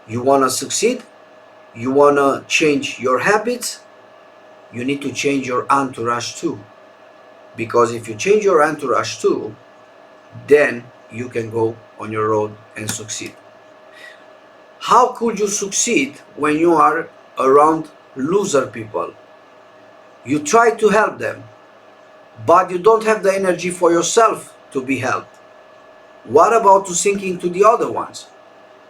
You want to succeed? You want to change your habits? You need to change your entourage too. Because if you change your entourage too, then you can go on your road and succeed. How could you succeed when you are around loser people? You try to help them, but you don't have the energy for yourself to be helped. What about to thinking to the other ones?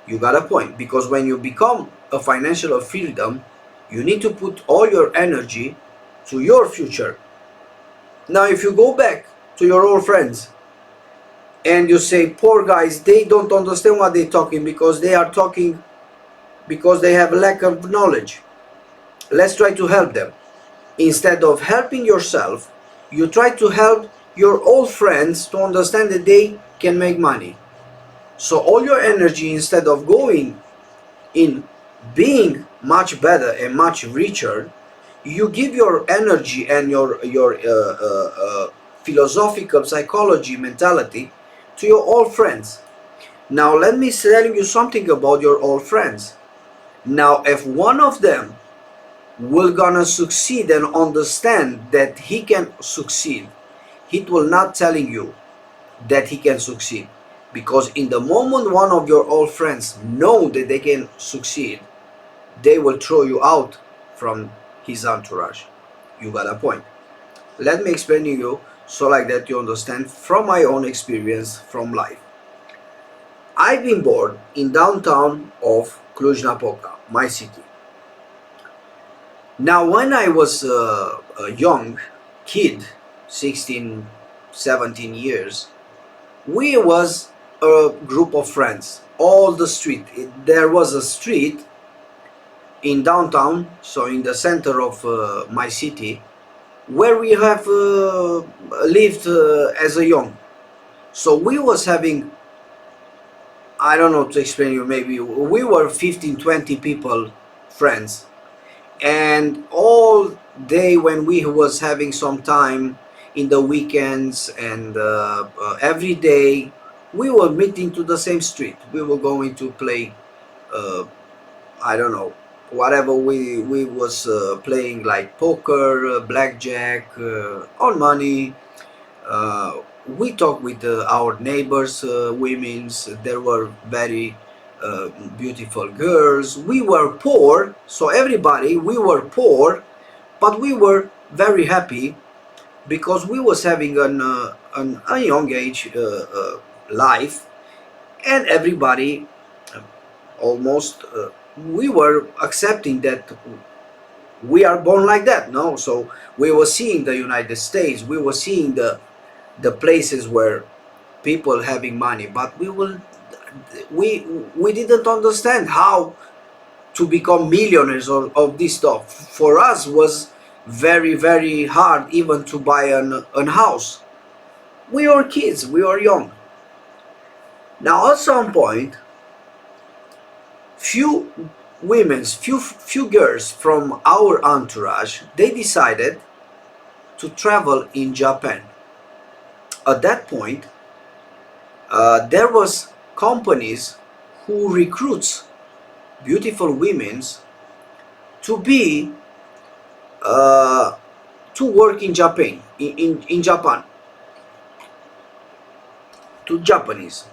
You got a point, because when you become a financial freedom, you need to put all your energy to your future. Now, if you go back to your old friends and you say, poor guys, they don't understand what they're talking because they are talking because they have a lack of knowledge. Let's try to help them. Instead of helping yourself, you try to help your old friends to understand that they can make money. So all your energy, instead of going in being much better and much richer, you give your energy and your philosophical psychology mentality to your old friends. Now let me tell you something about your old friends. Now if one of them will gonna succeed and understand that he can succeed, he will not telling you that he can succeed, because in the moment one of your old friends know that they can succeed, they will throw you out from his entourage. You got a point. Let me explain to you so like that you understand from my own experience from life. I've been born in downtown of Cluj-Napoca, my city. Now when I was a young kid, 16, 17 years, we was a group of friends. All the street, there was a street in downtown, so in the center of my city, where we have lived as a young. So we was having, I don't know to explain you, maybe we were 15, 20 people, friends. And all day when we was having some time in the weekends and every day, we were meeting to the same street. We were going to play, I don't know, whatever we was playing, like poker, blackjack, on money. We talked with our neighbors, women's. There were very beautiful girls. We were poor, so everybody, we were poor, but we were very happy because we was having a young age life, and everybody almost we were accepting that we are born like that. No, so we were seeing the United States, we were seeing the places where people having money, but we didn't understand how to become millionaires of this stuff. For us was very very hard even to buy an house. We were kids, we were young. Now at some point, few few girls from our entourage, they decided to travel in Japan. At that point, there was companies who recruits beautiful women to be to work in Japan, in Japan, to Japanese.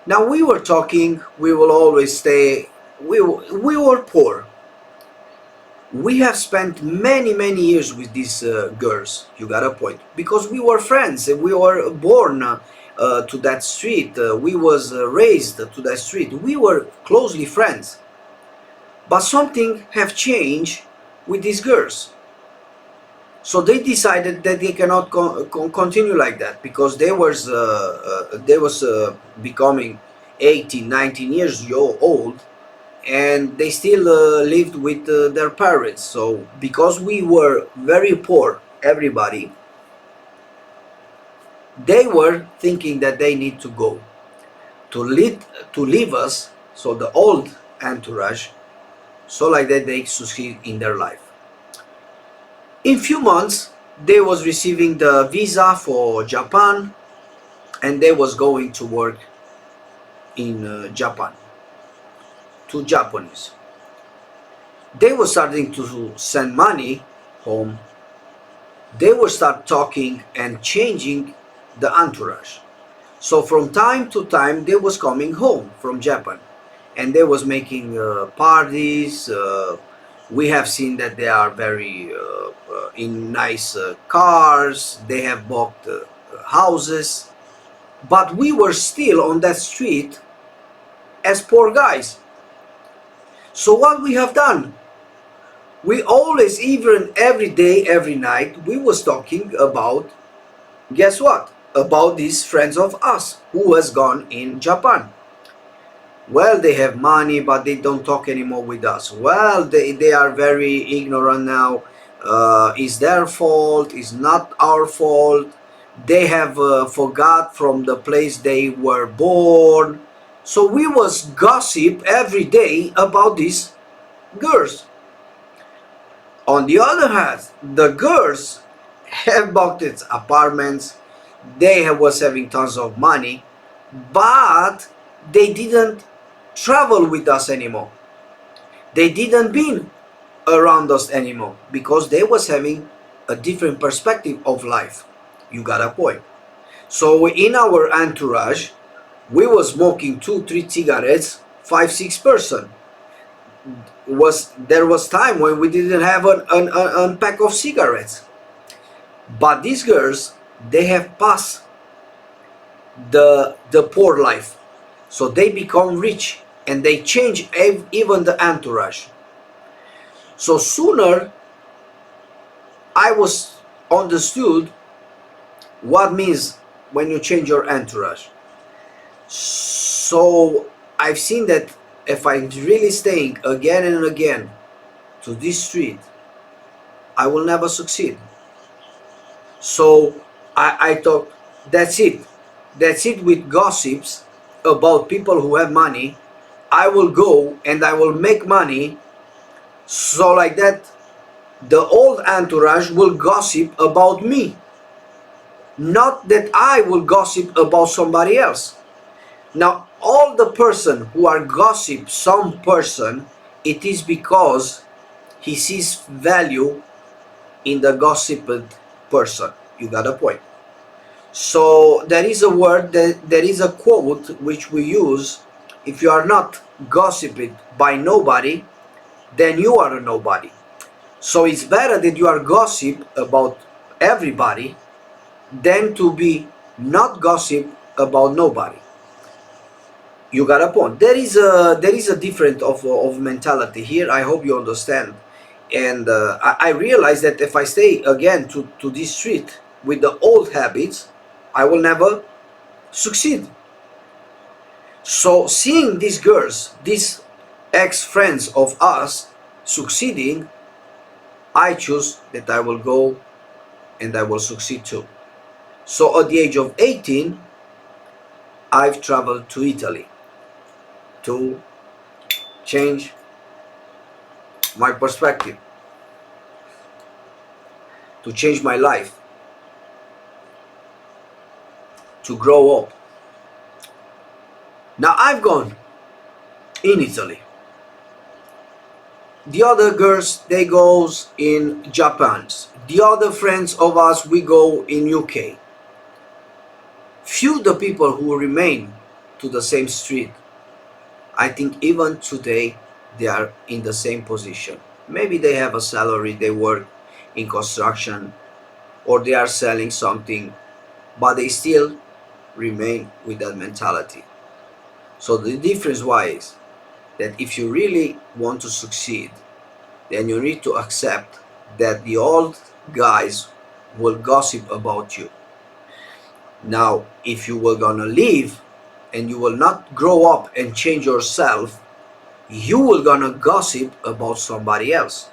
Now we were talking, we will always stay, we were poor. We have spent many years with these girls. You got a point, because we were friends. We were born to that street. We was raised to that street. We were closely friends. But something have changed with these girls. So they decided that they cannot continue like that, because they was becoming 18, 19 years old, and they still lived with their parents. So because we were very poor, everybody, they were thinking that they need to go to leave us, so the old entourage, so like that they succeed in their life. In few months, they was receiving the visa for Japan, and they was going to work in Japan. to Japanese. They were starting to send money home. They will start talking and changing the entourage. So from time to time they was coming home from Japan, and they was making parties. We have seen that they are very in nice cars. They have bought houses, but we were still on that street as poor guys. So what we have done, we always, even every day, every night, we was talking about, guess what, about these friends of us who has gone in Japan. Well, they have money, but they don't talk anymore with us. Well, they are very ignorant now. It's their fault, it's not our fault. They have forgot from the place they were born. So we was gossip every day about these girls. On the other hand, the girls have bought its apartments, they was having tons of money, but they didn't travel with us anymore. They didn't been around us anymore because they was having a different perspective of life. You got a point. So in our entourage, we was smoking 2-3 cigarettes, 5-6 person. There was time when we didn't have a pack of cigarettes. But these girls, they have passed the poor life, so they become rich and they change even the entourage. So sooner I was understood what means when you change your entourage. So I've seen that if I'm really staying again and again to this street, I will never succeed. So I thought, that's it. That's it with gossips about people who have money. I will go and I will make money. So like that, the old entourage will gossip about me. Not that I will gossip about somebody else. Now, all the person who are gossip some person, it is because he sees value in the gossiped person. You got a point. So there is a word, there is a quote which we use: if you are not gossiped by nobody, then you are a nobody. So it's better that you are gossip about everybody than to be not gossip about nobody. You got a point. There is a difference of mentality here. I hope you understand. And I realize that if I stay again to this street with the old habits, I will never succeed. So seeing these girls, these ex-friends of us succeeding, I choose that I will go and I will succeed too. So at the age of 18, I've traveled to Italy to change my perspective, to change my life, to grow up. Now I've gone in Italy. The other girls, they goes in Japan. The other friends of us, we go in UK. Few the people who remain to the same street. I think even today they are in the same position. Maybe they have a salary, they work in construction, or they are selling something, but they still remain with that mentality. So the difference why is that if you really want to succeed, then you need to accept that the old guys will gossip about you. Now, if you were gonna leave and you will not grow up and change yourself, you will gonna gossip about somebody else.